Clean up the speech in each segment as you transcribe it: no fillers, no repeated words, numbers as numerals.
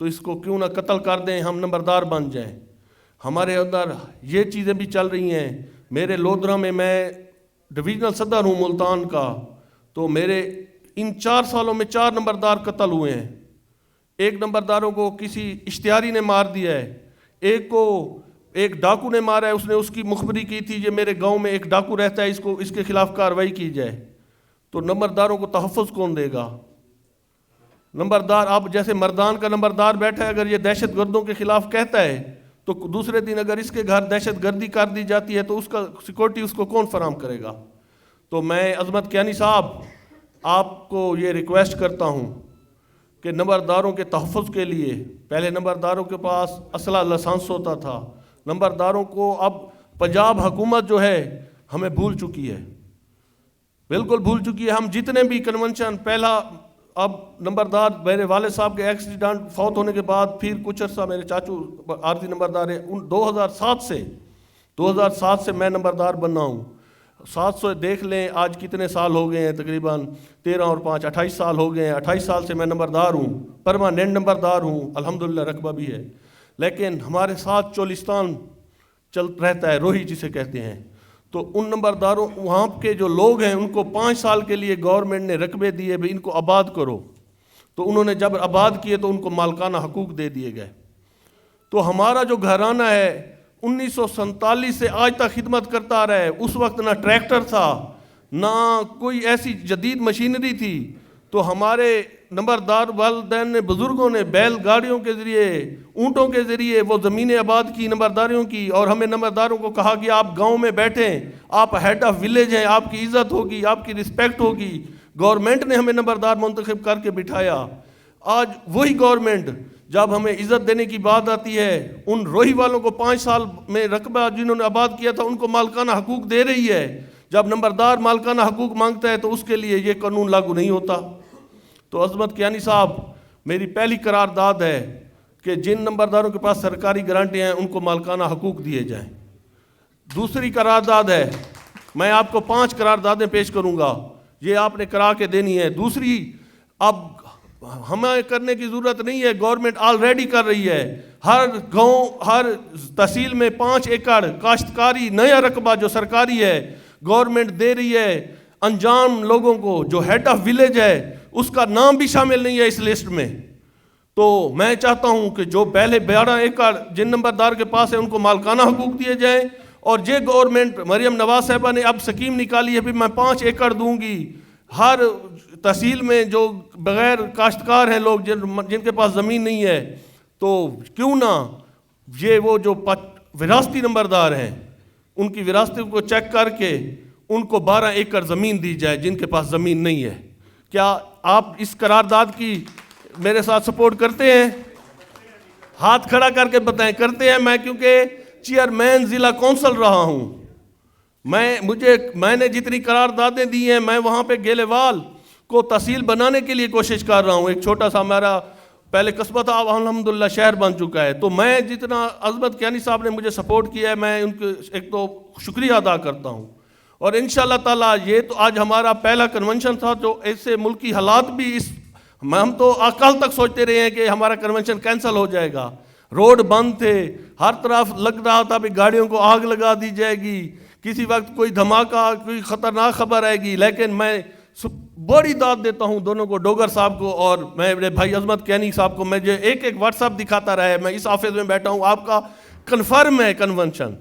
تو اس کو کیوں نہ قتل کر دیں, ہم نمبردار بن جائیں. ہمارے اندر یہ چیزیں بھی چل رہی ہیں. میرے لودھرا میں ڈویژنل صدر ہوں ملتان کا, تو میرے ان 4 سالوں میں 4 نمبردار قتل ہوئے ہیں. ایک نمبرداروں کو کسی اشتہاری نے مار دیا ہے, ایک کو ایک ڈاکو نے مارا ہے, اس نے اس کی مخبری کی تھی یہ میرے گاؤں میں ایک ڈاکو رہتا ہے, اس کے خلاف کارروائی کی جائے. تو نمبرداروں کو تحفظ کون دے گا؟ نمبردار اب جیسے مردان کا نمبردار بیٹھا ہے, اگر یہ دہشت گردوں کے خلاف کہتا ہے تو دوسرے دن اگر اس کے گھر دہشت گردی کر دی جاتی ہے تو اس کا سیکورٹی اس کو کون فراہم کرے گا؟ تو میں عظمت کیانی صاحب آپ کو یہ ریکویسٹ کرتا ہوں کہ نمبرداروں کے تحفظ کے لیے, پہلے نمبرداروں کے پاس اسلحہ لائسنس ہوتا تھا, نمبرداروں کو اب پنجاب حکومت جو ہے ہمیں بھول چکی ہے, بالکل بھول چکی ہے. ہم جتنے بھی کنونشن پہلا, اب نمبردار میرے والد صاحب کے ایکسیڈنٹ فوت ہونے کے بعد پھر کچھ عرصہ میرے چاچو عارضی نمبردار ہے, 2007 سے میں نمبردار بننا ہوں. 700 دیکھ لیں آج کتنے سال ہو گئے ہیں, تقریباً 13 اور 5 28 سال ہو گئے ہیں. 28 سال سے میں نمبردار ہوں, پرماننٹ نمبردار ہوں, الحمدللہ رقبہ بھی ہے. لیکن ہمارے ساتھ چولستان چل رہتا ہے, روہی جسے کہتے ہیں. تو ان نمبرداروں وہاں کے جو لوگ ہیں ان کو 5 سال کے لیے گورنمنٹ نے رقبے دیے, بھی ان کو آباد کرو. تو انہوں نے جب آباد کیے تو ان کو مالکانہ حقوق دے دیے گئے. تو ہمارا جو گھرانہ ہے 1947 سے آج تک خدمت کرتا آ رہا ہے. اس وقت نہ ٹریکٹر تھا, نہ کوئی ایسی جدید مشینری تھی. تو ہمارے نمبردار والدین نے, بزرگوں نے بیل گاڑیوں کے ذریعے, اونٹوں کے ذریعے وہ زمینیں آباد کی نمبرداریوں کی. اور ہمیں نمبرداروں کو کہا کہ آپ گاؤں میں بیٹھیں, آپ ہیڈ آف ولیج ہیں, آپ کی عزت ہوگی, آپ کی رسپیکٹ ہوگی. گورنمنٹ نے ہمیں نمبردار منتخب کر کے بٹھایا. آج وہی گورنمنٹ جب ہمیں عزت دینے کی بات آتی ہے, ان روہی والوں کو 5 سال میں رقبہ جنہوں نے آباد کیا تھا ان کو مالکانہ حقوق دے رہی ہے. جب نمبردار مالکانہ حقوق مانگتا ہے تو اس کے لیے یہ قانون لاگو نہیں ہوتا. تو عظمت کیانی صاحب, میری پہلی قرارداد ہے کہ جن نمبرداروں کے پاس سرکاری گارنٹیاں ہیں ان کو مالکانہ حقوق دیے جائیں. دوسری قرارداد ہے, میں آپ کو 5 قراردادیں پیش کروں گا, یہ آپ نے کرا کے دینی ہے. دوسری, اب ہمیں کرنے کی ضرورت نہیں ہے, گورنمنٹ آلریڈی کر رہی ہے. ہر گاؤں, ہر تحصیل میں 5 ایکڑ کاشتکاری نیا رقبہ جو سرکاری ہے گورنمنٹ دے رہی ہے. انجام لوگوں کو جو ہیڈ آف ولیج ہے اس کا نام بھی شامل نہیں ہے اس لسٹ میں. تو میں چاہتا ہوں کہ جو پہلے 12 ایکڑ جن نمبردار کے پاس ہے ان کو مالکانہ حقوق دیے جائیں. اور یہ گورنمنٹ مریم نواز صاحبہ نے اب سکیم نکالی ہے بھی میں 5 ایکڑ دوں گی ہر تحصیل میں. جو بغیر کاشتکار ہیں لوگ جن کے پاس زمین نہیں ہے, تو کیوں نہ یہ وہ جو وراثتی نمبردار ہیں ان کی وراثت کو چیک کر کے ان کو 12 ایکڑ زمین دی جائے جن کے پاس زمین نہیں ہے. کیا آپ اس قرارداد کی میرے ساتھ سپورٹ کرتے ہیں؟ ہاتھ کھڑا کر کے بتائیں کرتے ہیں. میں کیونکہ چیئرمین ضلع کونسل رہا ہوں, میں نے جتنی قراردادیں دی ہیں میں وہاں پہ گیلےوال کو تحصیل بنانے کے لیے کوشش کر رہا ہوں. ایک چھوٹا سا میرا پہلے قصبہ تھا, اب الحمدللہ شہر بن چکا ہے. تو میں جتنا عظمت کیانی صاحب نے مجھے سپورٹ کیا ہے میں ان کے ایک تو شکریہ ادا کرتا ہوں. اور انشاءاللہ تعالیٰ یہ تو آج ہمارا پہلا کنونشن تھا جو ایسے ملکی حالات بھی ہم تو کل تک سوچتے رہے ہیں کہ ہمارا کنونشن کینسل ہو جائے گا. روڈ بند تھے, ہر طرف لگ رہا تھا بھی گاڑیوں کو آگ لگا دی جائے گی, کسی وقت کوئی دھماکہ, کوئی خطرناک خبر آئے گی. لیکن میں بڑی داد دیتا ہوں دونوں کو, ڈوگر صاحب کو اور میرے بھائی عظمت کیانی صاحب کو. مجھے ایک واٹس ایپ دکھاتا رہا ہے, میں اس آفس میں بیٹھا ہوں, آپ کا کنفرم ہے کنونشن.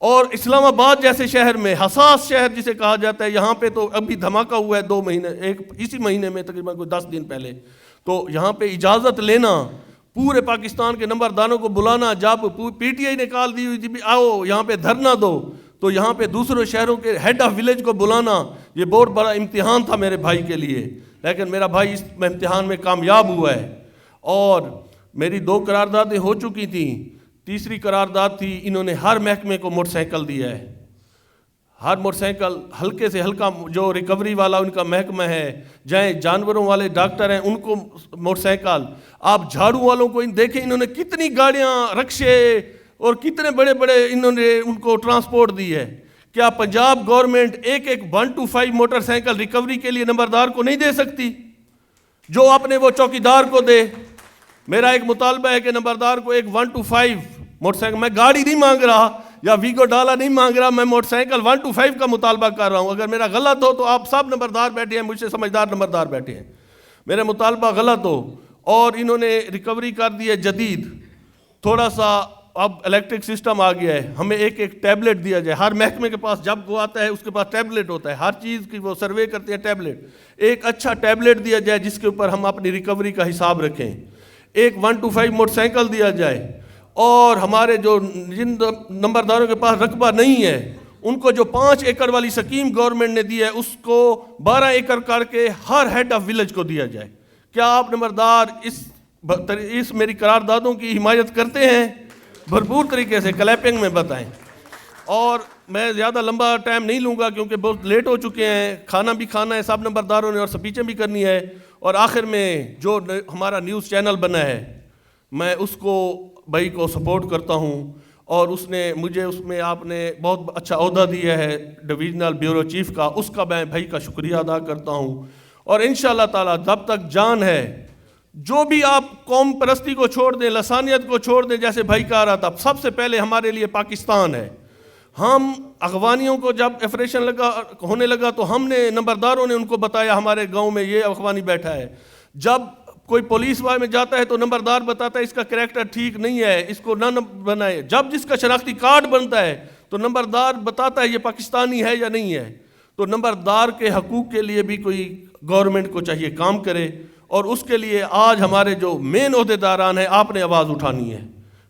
اور اسلام آباد جیسے شہر میں, حساس شہر جسے کہا جاتا ہے, یہاں پہ تو ابھی دھماکہ ہوا ہے 2 مہینے, اسی مہینے میں تقریباً کوئی 10 دن پہلے. تو یہاں پہ اجازت لینا, پورے پاکستان کے نمبرداروں کو بلانا, جب پی ٹی آئی نکال دی ہوئی تھی بھی آؤ یہاں پہ دھرنا دو, تو یہاں پہ دوسرے شہروں کے ہیڈ آف ولیج کو بلانا, یہ بہت بڑا امتحان تھا میرے بھائی کے لیے. لیکن میرا بھائی اس امتحان میں کامیاب ہوا ہے. اور میری 2 قراردادیں ہو چکی تھیں. تیسری قرارداد تھی, انہوں نے ہر محکمے کو موٹر سائیکل دیا ہے. ہر موٹر سائیکل ہلکے سے ہلکا جو ریکوری والا ان کا محکمہ ہے, جائیں جانوروں والے ڈاکٹر ہیں ان کو موٹر سائیکل. آپ جھاڑو والوں کو دیکھیں انہوں نے کتنی گاڑیاں, رکشے اور کتنے بڑے بڑے انہوں نے ان کو ٹرانسپورٹ دی ہے. کیا پنجاب گورنمنٹ ایک 1 to 5 موٹر سائیکل ریکوری کے لیے نمبردار کو نہیں دے سکتی جو اپنے وہ چوکیدار کو دے؟ میرا ایک مطالبہ ہے کہ نمبردار کو ایک 1 to 5 موٹر سائیکل، میں گاڑی نہیں مانگ رہا یا ویگو ڈالا نہیں مانگ رہا، میں موٹر سائیکل 1 to 5 کا مطالبہ کر رہا ہوں. اگر میرا غلط ہو تو آپ سب نمبردار بیٹھے ہیں، مجھ سے سمجھدار نمبردار بیٹھے ہیں، میرا مطالبہ غلط ہو. اور انہوں نے ریکوری کر دی ہے جدید، تھوڑا سا اب الیکٹرک سسٹم آ گیا ہے، ہمیں ایک ایک ٹیبلٹ دیا جائے. ہر محکمے کے پاس جب وہ آتا ہے اس کے پاس ٹیبلٹ ہوتا ہے، ہر چیز کی وہ سروے کرتے ہیں ٹیبلٹ. ایک اچھا ٹیبلٹ دیا جائے جس کے اوپر ہم اپنی ریکوری کا حساب رکھیں. ایک 1 to 5 موٹر سائیکل دیا جائے. اور ہمارے جو جن نمبرداروں کے پاس رقبہ نہیں ہے ان کو جو 5 ایکڑ والی سکیم گورنمنٹ نے دی ہے اس کو 12 ایکڑ کر کے ہر ہیڈ آف ولیج کو دیا جائے. کیا آپ نمبردار اس میری قراردادوں کی حمایت کرتے ہیں؟ بھرپور طریقے سے کلیپنگ میں بتائیں. اور میں زیادہ لمبا ٹائم نہیں لوں گا کیونکہ بہت لیٹ ہو چکے ہیں، کھانا بھی کھانا ہے سب نمبرداروں نے اور سپیچیں بھی کرنی ہے. اور آخر میں جو ہمارا نیوز چینل بنا ہے میں اس کو بھائی کو سپورٹ کرتا ہوں، اور اس نے مجھے اس میں آپ نے بہت اچھا عہدہ دیا ہے ڈویژنل بیورو چیف کا، اس کا میں بھائی کا شکریہ ادا کرتا ہوں. اور انشاءاللہ تعالیٰ جب تک جان ہے جو بھی آپ قوم پرستی کو چھوڑ دیں، لسانیت کو چھوڑ دیں، جیسے بھائی کہہ رہا تھا سب سے پہلے ہمارے لیے پاکستان ہے. ہم افغانیوں کو جب ایفریشن ہونے لگا تو ہم نے نمبرداروں نے ان کو بتایا ہمارے گاؤں میں یہ افغانی بیٹھا ہے. جب کوئی پولیس والے میں جاتا ہے تو نمبردار بتاتا ہے اس کا کریکٹر ٹھیک نہیں ہے، اس کو نہ بنائے. جب جس کا شناختی کارڈ بنتا ہے تو نمبردار بتاتا ہے یہ پاکستانی ہے یا نہیں ہے. تو نمبردار کے حقوق کے لیے بھی کوئی گورنمنٹ کو چاہیے کام کرے، اور اس کے لیے آج ہمارے جو مین عہدیداران ہیں آپ نے آواز اٹھانی ہے.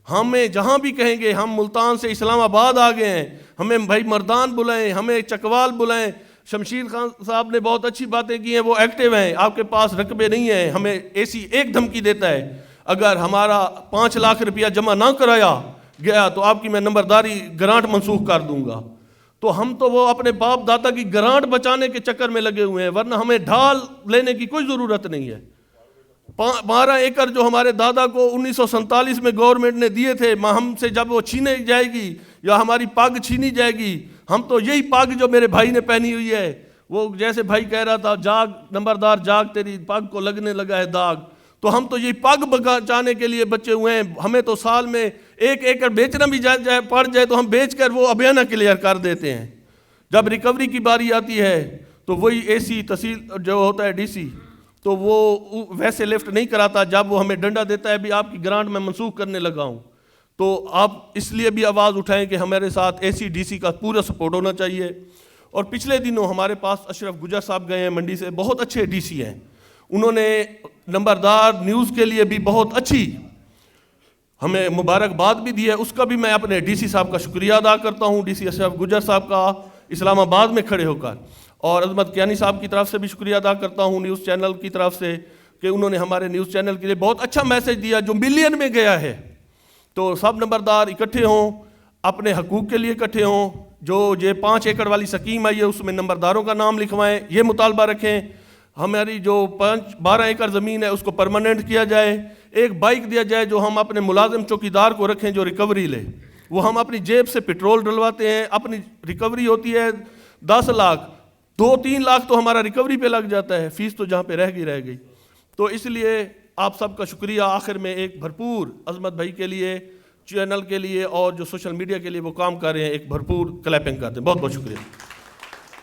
ہمیں جہاں بھی کہیں گے، ہم ملتان سے اسلام آباد آ گئے ہیں، ہمیں بھائی مردان بلائیں، ہمیں چکوال بلائیں. شمشیر خان صاحب نے بہت اچھی باتیں کی ہیں، وہ ایکٹیو ہیں، آپ کے پاس رقبے نہیں ہیں. ہمیں اے سی ایک دھمکی دیتا ہے اگر ہمارا 5 لاکھ روپیہ جمع نہ کرایا گیا تو آپ کی میں نمبرداری گرانٹ منسوخ کر دوں گا. تو ہم تو وہ اپنے باپ دادا کی گرانٹ بچانے کے چکر میں لگے ہوئے ہیں، ورنہ ہمیں ڈھال لینے کی کوئی ضرورت نہیں ہے. 12 ایکڑ جو ہمارے دادا کو 1947 میں گورنمنٹ نے دیے تھے، ہم سے جب وہ چھینے جائے گی یا ہماری پگ چھینی جائے گی، ہم تو یہی پگ جو میرے بھائی نے پہنی ہوئی ہے، وہ جیسے بھائی کہہ رہا تھا جاگ نمبردار جاگ تیری پگ کو لگنے لگا ہے داغ، تو ہم تو یہی پگ بچانے کے لیے بچے ہوئے ہیں. ہمیں تو سال میں 1 ایکڑ بیچنا بھی پڑ جائے تو ہم بیچ کر وہ ابیانہ کلیئر کر دیتے ہیں. جب ریکوری کی باری آتی ہے تو وہی اے سی تحصیل جو ہوتا ہے ڈی سی تو وہ ویسے لفٹ نہیں کراتا، جب وہ ہمیں ڈنڈا دیتا ہے بھی آپ کی گرانٹ میں منسوخ کرنے لگا ہوں. تو آپ اس لیے بھی آواز اٹھائیں کہ ہمارے ساتھ اے سی ڈی سی کا پورا سپورٹ ہونا چاہیے. اور پچھلے دنوں ہمارے پاس اشرف گجر صاحب گئے ہیں منڈی سے، بہت اچھے ڈی سی ہیں، انہوں نے نمبردار نیوز کے لیے بھی بہت اچھی ہمیں مبارکباد بھی دی ہے. اس کا بھی میں اپنے ڈی سی صاحب کا شکریہ ادا کرتا ہوں، ڈی سی اشرف گجر صاحب کا اسلام آباد میں کھڑے ہو کر. اور عظمت کیانی صاحب کی طرف سے بھی شکریہ ادا کرتا ہوں نیوز چینل کی طرف سے کہ انہوں نے ہمارے نیوز چینل کے لیے بہت اچھا میسج دیا جو ملین میں گیا ہے. تو سب نمبردار اکٹھے ہوں، اپنے حقوق کے لیے اکٹھے ہوں. جو یہ 5 ایکڑ والی سکیم آئی ہے اس میں نمبرداروں کا نام لکھوائیں، یہ مطالبہ رکھیں. ہماری جو 12 ایکڑ زمین ہے اس کو پرماننٹ کیا جائے. ایک بائک دیا جائے جو ہم اپنے ملازم چوکیدار کو رکھیں جو ریکوری لے. وہ ہم اپنی جیب سے پٹرول ڈلواتے ہیں، اپنی ریکوری ہوتی ہے 10 لاکھ، 2-3 لاکھ تو ہمارا ریکوری پہ لگ جاتا ہے، فیس تو جہاں پہ رہ گئی. تو اس لیے آپ سب کا شکریہ. آخر میں ایک بھرپور عظمت بھائی کے لیے، چینل کے لیے اور جو سوشل میڈیا کے لیے وہ کام کر رہے ہیں، ایک بھرپور کلیپنگ کرتے ہیں. بہت بہت شکریہ.